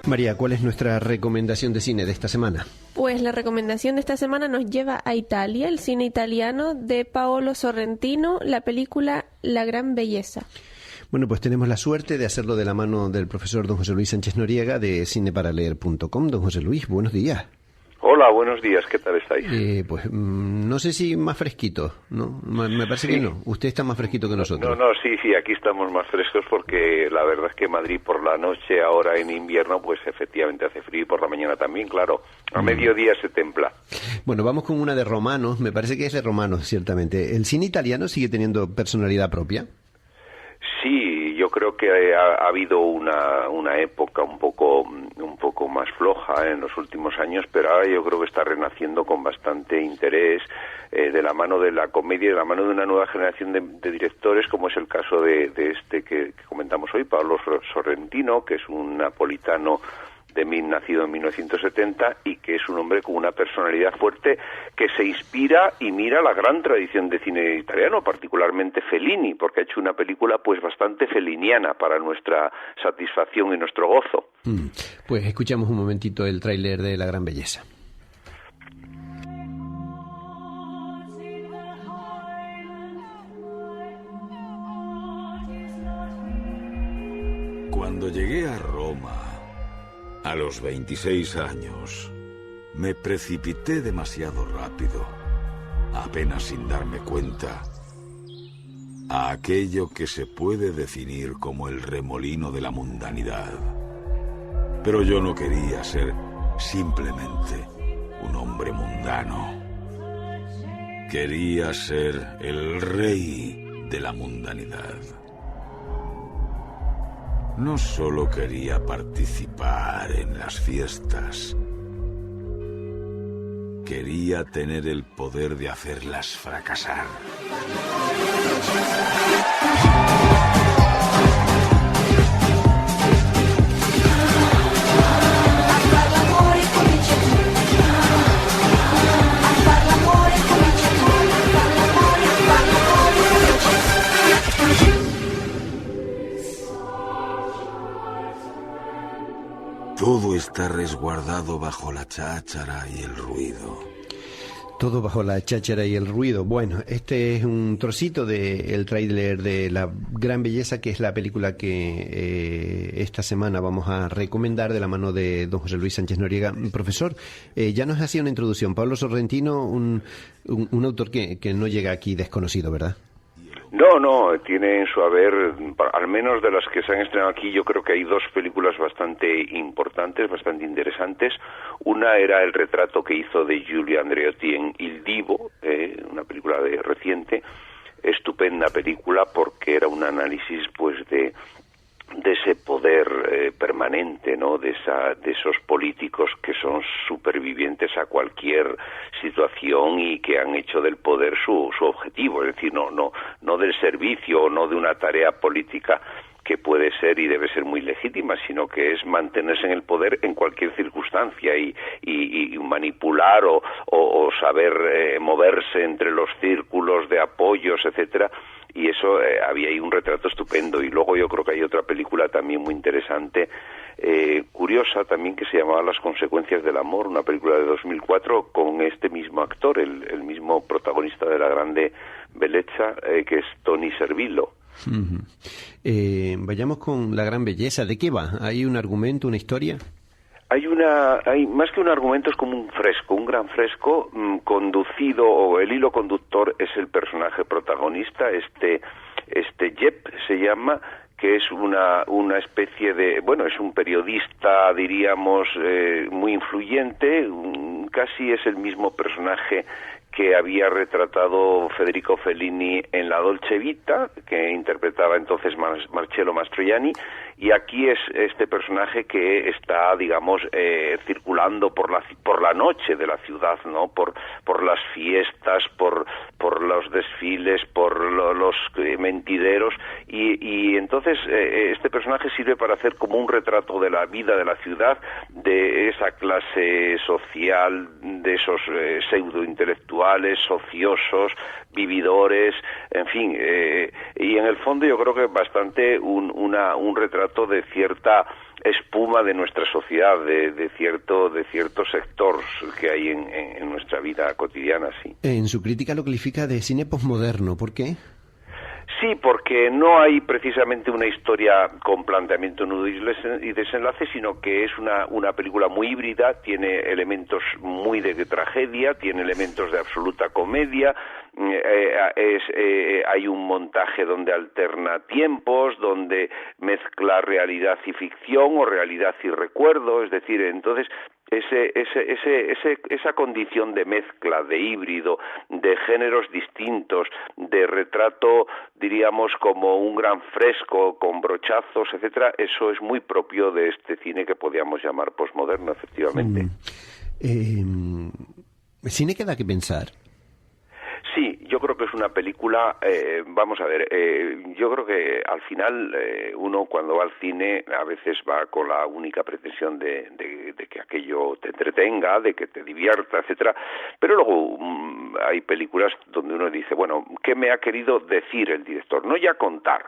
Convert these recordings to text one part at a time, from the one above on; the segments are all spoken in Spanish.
María, ¿cuál es nuestra recomendación de cine de esta semana? Pues la recomendación de esta semana nos lleva a Italia, el cine italiano de Paolo Sorrentino, la película La Gran Belleza. Bueno, pues tenemos la suerte de hacerlo de la mano del profesor don José Luis Sánchez Noriega de cineparaleer.com. Don José Luis, buenos días. Hola, buenos días, ¿qué tal estáis? Pues no sé si más fresquito, ¿no? Me parece que no. Usted está más fresquito que nosotros. No, sí, aquí estamos más frescos porque la verdad es que Madrid por la noche, ahora en invierno, pues efectivamente hace frío y por la mañana también, claro. A mediodía se templa. Bueno, vamos con una de Romanos, me parece que es de Romanos, ciertamente. ¿El cine italiano sigue teniendo personalidad propia? Sí, yo creo que ha habido una época un poco más floja en los últimos años, pero ahora yo creo que está renaciendo con bastante interés de la mano de la comedia y de la mano de una nueva generación de directores, como es el caso de este que comentamos hoy, Paolo Sorrentino, que es un napolitano nacido en 1970 y que es un hombre con una personalidad fuerte que se inspira y mira la gran tradición de cine italiano, particularmente Fellini, porque ha hecho una película pues bastante feliniana para nuestra satisfacción y nuestro gozo. Pues escuchamos un momentito el tráiler de La Gran Belleza. Cuando llegué a Roma a los 26 años, me precipité demasiado rápido, apenas sin darme cuenta, a aquello que se puede definir como el remolino de la mundanidad. Pero yo no quería ser simplemente un hombre mundano. Quería ser el rey de la mundanidad. No solo quería participar en las fiestas, quería tener el poder de hacerlas fracasar. Todo está resguardado bajo la cháchara y el ruido. Todo bajo la cháchara y el ruido. Bueno, este es un trocito del tráiler de La Gran Belleza, que es la película que esta semana vamos a recomendar de la mano de don José Luis Sánchez Noriega. Profesor, ya nos hacía una introducción. Paolo Sorrentino, un autor que no llega aquí desconocido, ¿verdad? No, tiene en su haber, al menos de las que se han estrenado aquí, yo creo que hay dos películas bastante importantes, bastante interesantes. Una era el retrato que hizo de Giulio Andreotti en Il Divo, una película reciente, estupenda película porque era un análisis pues de ese poder permanente, ¿no? De esos políticos que son supervivientes a cualquier situación y que han hecho del poder su objetivo, es decir, no del servicio o no de una tarea política que puede ser y debe ser muy legítima, sino que es mantenerse en el poder en cualquier circunstancia y manipular o saber moverse entre los círculos de apoyos, etcétera. Y eso había ahí un retrato estupendo. Y luego yo creo que hay otra película también muy interesante, curiosa también, que se llamaba Las consecuencias del amor, una película de 2004 con este mismo actor, el mismo protagonista de La Grande Belleza, que es Tony Servillo. Vayamos con La Gran Belleza. ¿De qué va? ¿Hay un argumento, una historia? Hay más que un argumento, es como un gran fresco conducido, o el hilo conductor es el personaje protagonista, este Jep se llama, que es una especie de, bueno, es un periodista, diríamos, muy influyente, casi es el mismo personaje que había retratado Federico Fellini en La Dolce Vita, que interpretaba entonces Marcello Mastroianni, y aquí es este personaje que está, digamos, circulando por la noche de la ciudad, ¿no? Por las fiestas, por los desfiles, por los mentideros, y entonces este personaje sirve para hacer como un retrato de la vida de la ciudad, de esa clase social, de esos pseudointelectuales, ociosos, vividores, en fin, y en el fondo yo creo que bastante un retrato de cierta espuma de nuestra sociedad, de cierto sector que hay en nuestra vida cotidiana, sí. En su crítica lo califica de cine posmoderno, ¿por qué? Sí, porque no hay precisamente una historia con planteamiento, nudo y desenlace, sino que es una película muy híbrida, tiene elementos muy de tragedia, tiene elementos de absoluta comedia, hay un montaje donde alterna tiempos, donde mezcla realidad y ficción o realidad y recuerdo, es decir, entonces esa condición de mezcla, de híbrido, de géneros distintos, de retrato, diríamos, como un gran fresco con brochazos, etcétera, eso es muy propio de este cine que podríamos llamar posmoderno, efectivamente. ¿Cine que da que pensar? Sí, yo creo que es una película, vamos a ver, yo creo que al final uno cuando va al cine a veces va con la única pretensión de que aquello te entretenga, de que te divierta, etcétera, pero luego hay películas donde uno dice, bueno, ¿qué me ha querido decir el director? No ya contar,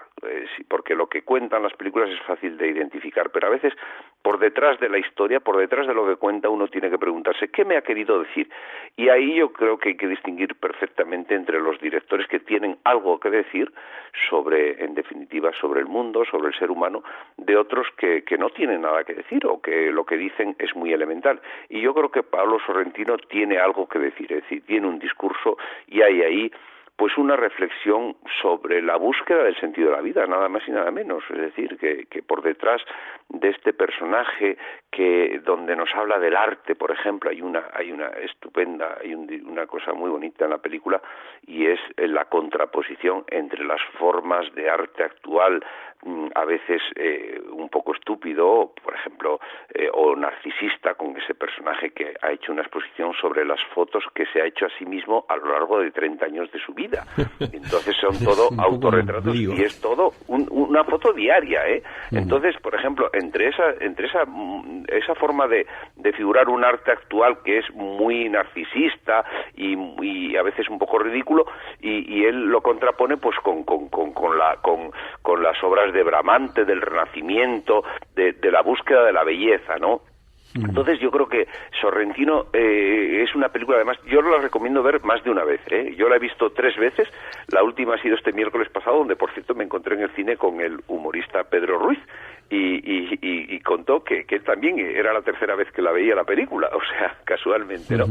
sí, porque lo que cuentan las películas es fácil de identificar, pero a veces por detrás de la historia, por detrás de lo que cuenta, uno tiene que preguntarse, ¿qué me ha querido decir? Y ahí yo creo que hay que distinguir perfectamente entre los directores que tienen algo que decir sobre, en definitiva, sobre el mundo, sobre el ser humano, de otros que no tienen nada que decir o que lo que dicen es muy elemental. Y yo creo que Paolo Sorrentino tiene algo que decir, es decir, tiene un discurso y hay ahí pues una reflexión sobre la búsqueda del sentido de la vida, nada más y nada menos. Es decir, que por detrás de este personaje donde nos habla del arte, por ejemplo, hay una estupenda, una cosa muy bonita en la película, y es la contraposición entre las formas de arte actual, a veces un poco estúpido, por ejemplo, o narcisista, con ese personaje que ha hecho una exposición sobre las fotos que se ha hecho a sí mismo a lo largo de 30 años de su vida. Entonces son todo autorretratos y es todo una foto diaria, ¿eh? Entonces, por ejemplo, entre esa forma de figurar un arte actual que es muy narcisista y a veces un poco ridículo, y él lo contrapone pues con las obras de Bramante, del Renacimiento, de la búsqueda de la belleza, ¿no? Entonces yo creo que Sorrentino es una película, además yo la recomiendo ver más de una vez, ¿eh? Yo la he visto 3 veces, la última ha sido este miércoles pasado, donde por cierto me encontré en el cine con el humorista Pedro Ruiz y contó que él también era la 3ª vez que la veía la película, o sea, casualmente, ¿no?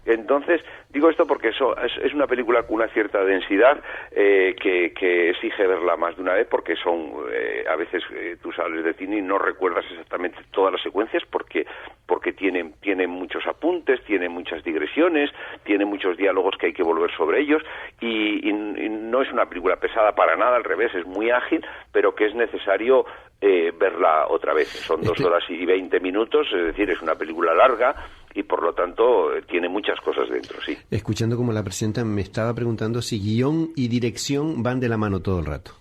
Entonces, digo esto porque eso es una película con una cierta densidad que exige verla más de una vez, porque a veces tú sales de cine y no recuerdas exactamente todas las secuencias porque tiene muchos apuntes, tiene muchas digresiones, tiene muchos diálogos que hay que volver sobre ellos y no es una película pesada para nada, al revés, es muy ágil, pero que es necesario verla otra vez. Son 2 horas y 20 minutos, es decir, es una película larga y por lo tanto tiene muchas cosas dentro, sí. Escuchando como la presentan, me estaba preguntando si guión y dirección van de la mano todo el rato.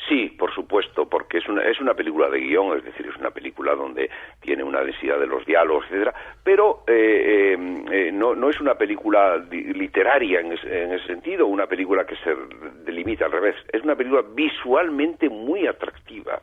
Sí, por supuesto, porque es una película de guión, es decir, es una película donde tiene una densidad de los diálogos, etcétera, pero no es una película literaria en ese sentido, una película que se delimita al revés. Es una película visualmente muy atractiva,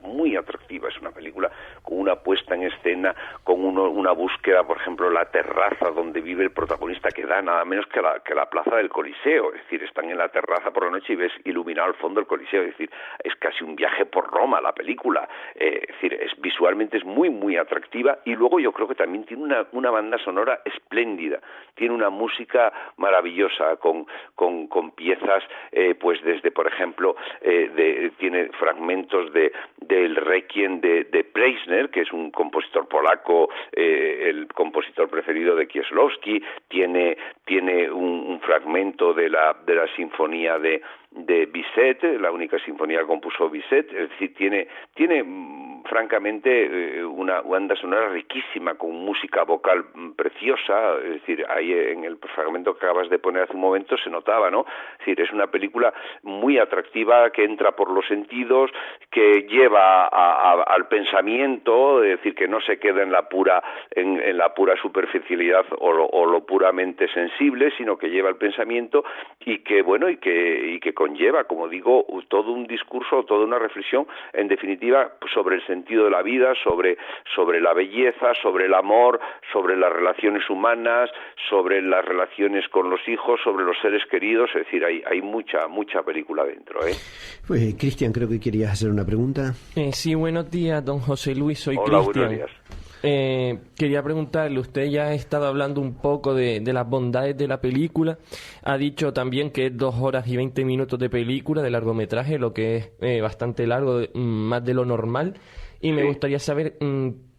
es una película con una puesta en escena, con una búsqueda, por ejemplo, la terraza donde vive el protagonista, que da nada menos que la plaza del Coliseo, es decir, están en la terraza por la noche y ves iluminado al fondo el Coliseo, es decir, es casi un viaje por Roma la película, es decir, visualmente es muy muy atractiva, y luego yo creo que también tiene una banda sonora espléndida, tiene una música maravillosa con piezas pues desde, por ejemplo, tiene fragmentos del Requiem de Preissner, que es un compositor polaco, el compositor preferido de Kieslowski, tiene un fragmento de la sinfonía de Bizet, la única sinfonía que compuso Bizet, es decir, tiene francamente una banda sonora riquísima, con música vocal preciosa, es decir, ahí en el fragmento que acabas de poner hace un momento se notaba, ¿no? Es decir, es una película muy atractiva, que entra por los sentidos, que lleva al pensamiento, es decir, que no se queda en la pura superficialidad o lo puramente sensible, sino que lleva al pensamiento y que conlleva, como digo, todo un discurso, toda una reflexión, en definitiva, sobre el sentido de la vida, sobre la belleza, sobre el amor, sobre las relaciones humanas, sobre las relaciones con los hijos, sobre los seres queridos. Es decir, hay mucha película dentro, ¿eh? Pues, Cristian, creo que querías hacer una pregunta. Sí, buenos días, don José Luis, soy Hola, Cristian. buenos días. Quería preguntarle, usted ya ha estado hablando un poco de las bondades de la película, ha dicho también que es 2 horas y 20 minutos de película, de largometraje, lo que es bastante largo, más de lo normal, y me gustaría saber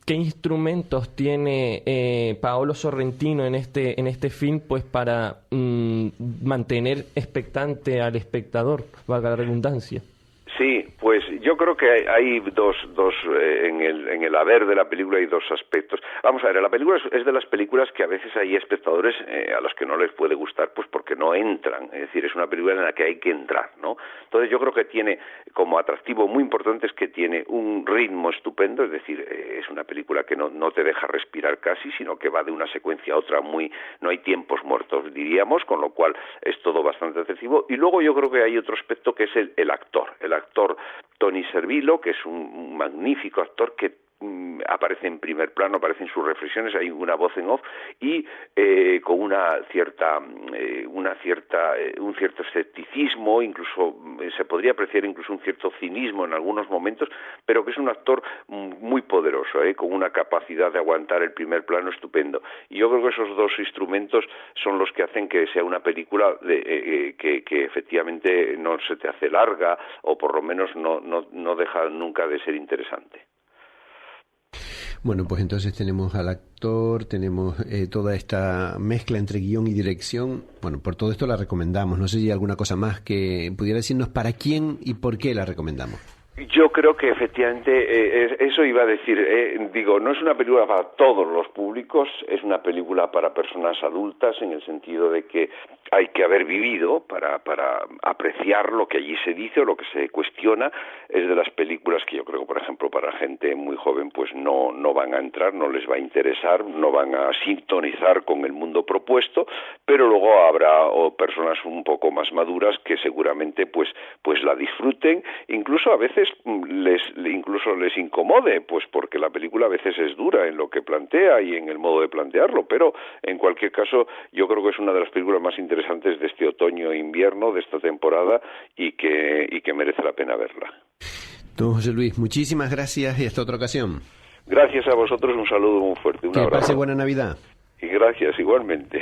qué instrumentos tiene Paolo Sorrentino en este film, pues para mantener expectante al espectador, valga la redundancia. Sí, pues yo creo que hay dos en el haber de la película hay 2 aspectos. Vamos a ver, la película es de las películas que a veces hay espectadores a los que no les puede gustar, pues porque no entran. Es decir, es una película en la que hay que entrar, ¿no? Entonces yo creo que tiene como atractivo muy importante es que tiene un ritmo estupendo, es decir, es una película que no te deja respirar casi, sino que va de una secuencia a otra no hay tiempos muertos, diríamos, con lo cual es todo bastante atractivo. Y luego yo creo que hay otro aspecto que es el actor Tony Servillo, que es un magnífico actor que aparece en primer plano, aparece en sus reflexiones, hay una voz en off y con un cierto escepticismo, incluso se podría apreciar incluso un cierto cinismo en algunos momentos, pero que es un actor muy poderoso, con una capacidad de aguantar el primer plano estupendo. Y yo creo que esos 2 instrumentos son los que hacen que sea una película que efectivamente no se te hace larga, o por lo menos no deja nunca de ser interesante. Bueno, pues entonces tenemos al actor, tenemos toda esta mezcla entre guión y dirección. Bueno, por todo esto la recomendamos. No sé si hay alguna cosa más que pudiera decirnos para quién y por qué la recomendamos. Yo creo que efectivamente eso iba a decir, no es una película para todos los públicos, es una película para personas adultas en el sentido de que hay que haber vivido para apreciar lo que allí se dice o lo que se cuestiona. Es de las películas que yo creo que, por ejemplo, para gente muy joven pues no van a entrar, no les va a interesar, no van a sintonizar con el mundo propuesto, pero luego habrá personas un poco más maduras que seguramente pues la disfruten, incluso a veces incluso les incomode, pues porque la película a veces es dura en lo que plantea y en el modo de plantearlo, pero en cualquier caso yo creo que es una de las películas más interesantes de este otoño e invierno, de esta temporada, y que merece la pena verla. Don José Luis, muchísimas gracias y hasta otra ocasión. Gracias a vosotros, un saludo muy fuerte, un abrazo. Que pase buena Navidad. Y gracias igualmente.